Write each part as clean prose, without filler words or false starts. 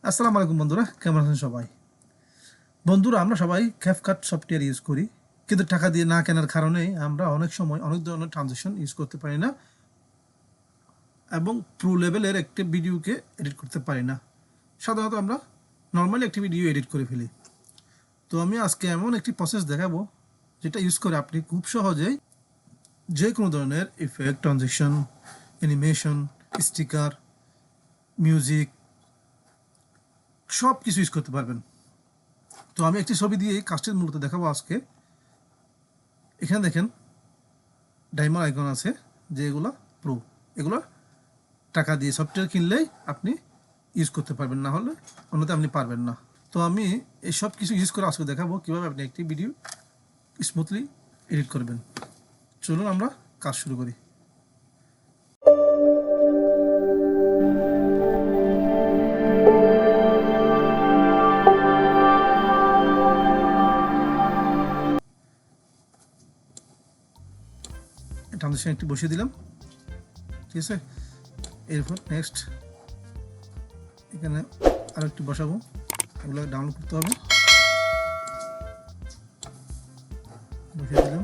আসসালামু আলাইকুম বন্ধুরা, কেমন আছেন সবাই? বন্ধুরা, আমরা সবাই ক্যাপকাট সফটওয়্যার ইউজ করি, কিন্তু টাকা দিয়ে না কেনার কারণে আমরা অনেক সময় অনেক ধরনের ট্রানজ্যাকশন ইউজ করতে পারি না এবং প্রো লেভেলের একটি ভিডিওকে এডিট করতে পারি না। সাধারণত আমরা নর্মালি একটি ভিডিও এডিট করে ফেলি। তো আমি আজকে এমন একটি প্রসেস দেখাবো যেটা ইউজ করে আপনি খুব সহজেই যে কোনো ধরনের effect, transaction, animation, sticker, music সব কিছু ইউজ করতে পারবেন। তো আমি একটি ছবি দিয়ে কাজটি মূলত দেখাবো আজকে। এখানে দেখেন ডায়মন্ড আইকন আছে, যে এগুলো প্রো, এগুলো টাকা দিয়ে সফটওয়্যার কিনলেই আপনি ইউজ করতে পারবেন, না হলে অন্যতে আপনি পারবেন না। তো আমি এই সব কিছু ইউজ করে আজকে দেখাবো কীভাবে আপনি একটি ভিডিও স্মুথলি এডিট করবেন। চলুন আমরা কাজ শুরু করি। ট্রানজিশন একটি বসিয়ে দিলাম, ঠিক আছে। এরপর নেক্সট এখানে আরও একটি বসাবো, এগুলো ডাউনলোড করতে হবে, বসিয়ে দিলাম।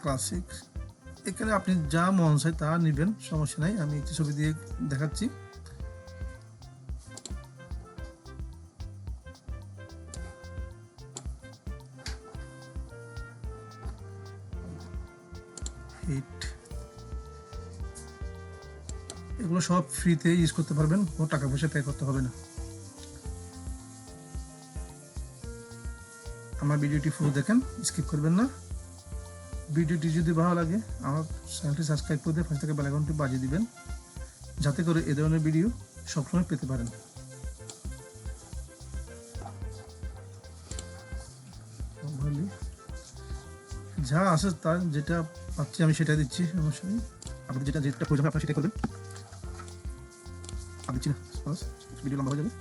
ক্লাসিক, এখানে আপনি যা মন চায় তা নেবেন, সমস্যা নাই। আমি একটি ছবি দিয়ে দেখাচ্ছি। হিট, এগুলো সব ফ্রিতে ইউজ করতে পারবেন, কোনো টাকা পয়সা পে করতে হবে না। আমার ভিডিওটি পুরো দেখেন, স্কিপ করবেন না। ভিডিওটি যদি ভালো লাগে আমার চ্যানেলটি সাবস্ক্রাইব করে দিয়ে পাশে থেকে বেল আইকনটি বাজিয়ে দিবেন, যাতে করে এ ধরনের ভিডিও সবসময় পেতে পারেন। যা আছে তার যেটা পাচ্ছি আমি সেটা দিচ্ছি, সমস্যা নেই। আপনি যেটা যেটা প্রয়োজন আপনার সেটাই করবেন। আমি দিচ্ছি না, ভিডিও লম্বা হয়ে যাবে।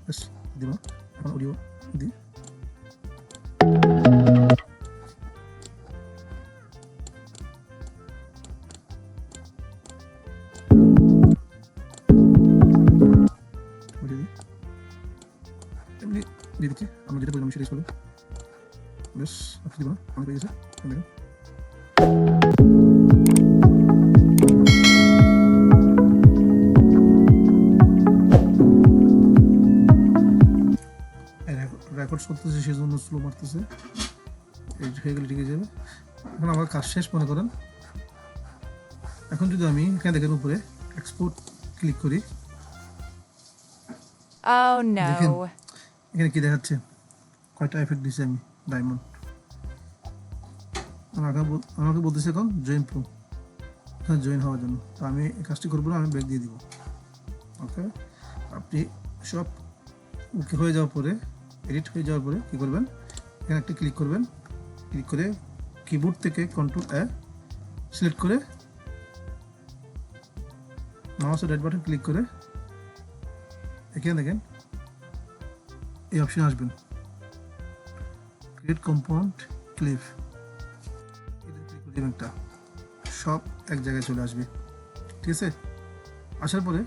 বেশ, দিব এখন অডিও দিই। এমনি দিয়ে দিচ্ছি, আমরা যেটা বললাম সেটাই করবেন। বেশ, আপনি দিব না, আমি পেয়ে গেছি। দেখেন রেকর্ড করতেছে, সেজন্য স্লো মারতেছে। এই হয়ে গেলে ঠিক হয়ে যাবে। এখন আমার কাজ শেষ মনে করেন। এখন যদি আমি এখানে দেখেন উপরে এক্সপোর্ট ক্লিক করি, দেখেন এখানে কি দেখাচ্ছে, কয়টা এফেক্ট দিয়েছি আমি। ডায়মন্ড আমাকে বলতেছে এখন জয়েন প্রো, হ্যাঁ জয়েন হওয়ার জন্য। তো আমি এই কাজটি করবো না, আমি ব্যাক দিয়ে দিব। ওকে, আপনি সব ওকে হয়ে যাওয়ার পরে, এডিট হয়ে যাওয়ার পরে কী করবেন, এখানে একটা ক্লিক করবেন। ক্লিক করে কিবোর্ড থেকে Ctrl+A সিলেক্ট করে মাউসের রাইট বাটন ক্লিক করে এখানে দেখেন এই অপশন আসবেন, ক্রিয়েট কম্পাউন্ড ক্লিপ। একটা সব এক জায়গায় চলে আসবে, ঠিক আছে। আসার পরে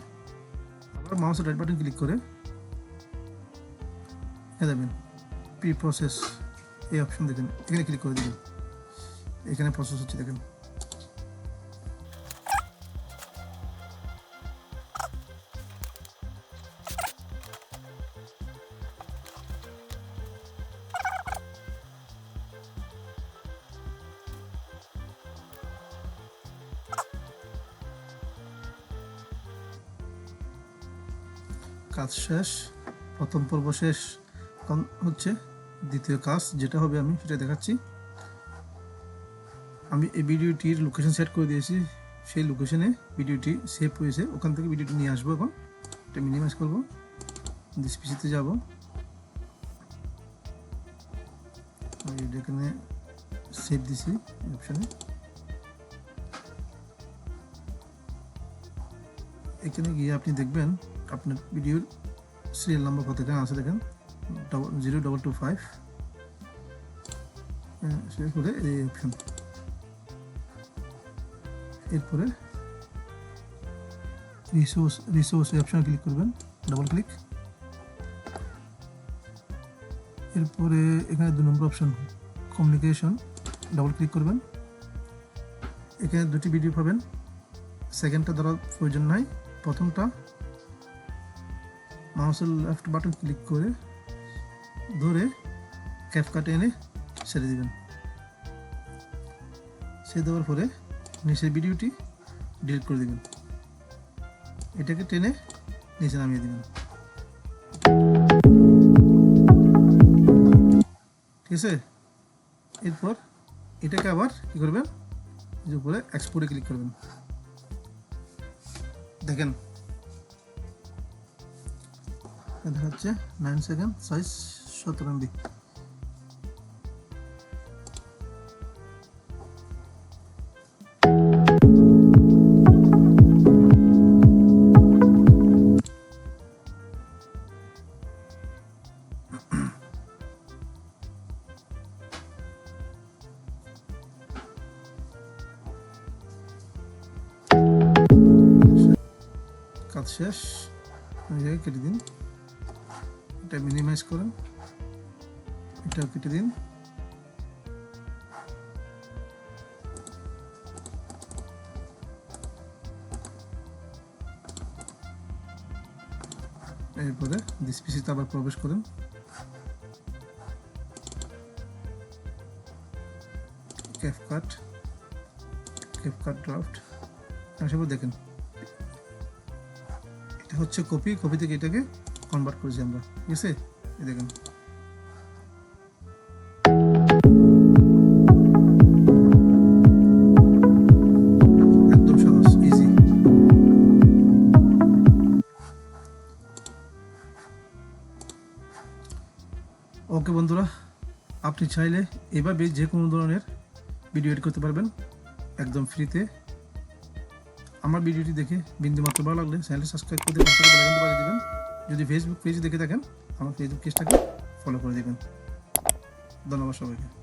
আবার মাউসের রাইট বাটন ক্লিক করে দেবেন প্রি প্রসেস, এই অপশন দেখেন, এখানে ক্লিক করে দেবেন। এখানে প্রসেস হচ্ছে, দেখেন কাজ শেষ, প্রথম পর্ব শেষ। এখন হচ্ছে দ্বিতীয় কাজ, যেটা হবে আমি সেটা দেখাচ্ছি। আমি এই ভিডিওটির লোকেশন সেট করে দিয়েছি, সেই লোকেশনে ভিডিওটি সেভ হয়েছে, ওখান থেকে ভিডিওটি নিয়ে আসবো। এখন এটা মিনিমাইজ করবো, দিস পিসিতে যাব, এখানে সেভ দিছি অপশানে। এখানে গিয়ে আপনি দেখবেন আপনার ভিডিওর সিরিয়াল নাম্বার কত এখানে আছে, দেখেন 0225, সেরপরে এই অপশন, এরপরে রিসোর্স অপশন ক্লিক করবেন, ডাবল ক্লিক। এরপরে এখানে 2 নম্বর অপশন কমিউনিকেশন, ডাবল ক্লিক করবেন। এখানে 2টি ভিডিও পাবেন, সেকেন্ডটা ধরার প্রয়োজন নাই। প্রথমটা মাউসের লেফট বাটন ক্লিক করে ধরে ক্যাপকাটে এনে ছেড়ে দিবেন। ছেড়ে দেওয়ার পরে নিচের ভিডিওটি ডিলিট করে দিবেন, এটাকে টেনে নিচে নামিয়ে দিবেন। ঠিক আছে, এরপর এটাকে আবার কি করবেন, যে উপরে এক্সপোর্টে ক্লিক করবেন। দেখেন দেখা যাচ্ছে 9 সেকেন্ড, সাইজ 17 MB। কাজ শেষ, কেটে দিন, এটা মিনিমাইজ করেন, এটাও কেটে দিন। এরপরে দিস পিসিতে আবার প্রবেশ করেন, ক্যাপকাট ড্রাফট, সব দেখেন এটা হচ্ছে কপি থেকে এটাকে কনভার্ট করেছি আমরা। ঠিক আছে, এই দেখেন একদম সহজ, ইজি। ওকে বন্ধুরা, আপনি চাইলে এভাবে যে কোনো ধরনের ভিডিও এডিট করতে পারবেন একদম ফ্রিতে। আমার ভিডিওটি দেখে বিন্দুমাত্র ভালো লাগলে চ্যানেলটি সাবস্ক্রাইব করে পাশে বেল আইকনটি বাজিয়ে দিবেন। যদি ফেসবুক পেজে দেখে থাকেন আমার ফেসবুক পেজটাকে ফলো করে দিবেন। ধন্যবাদ সবাইকে।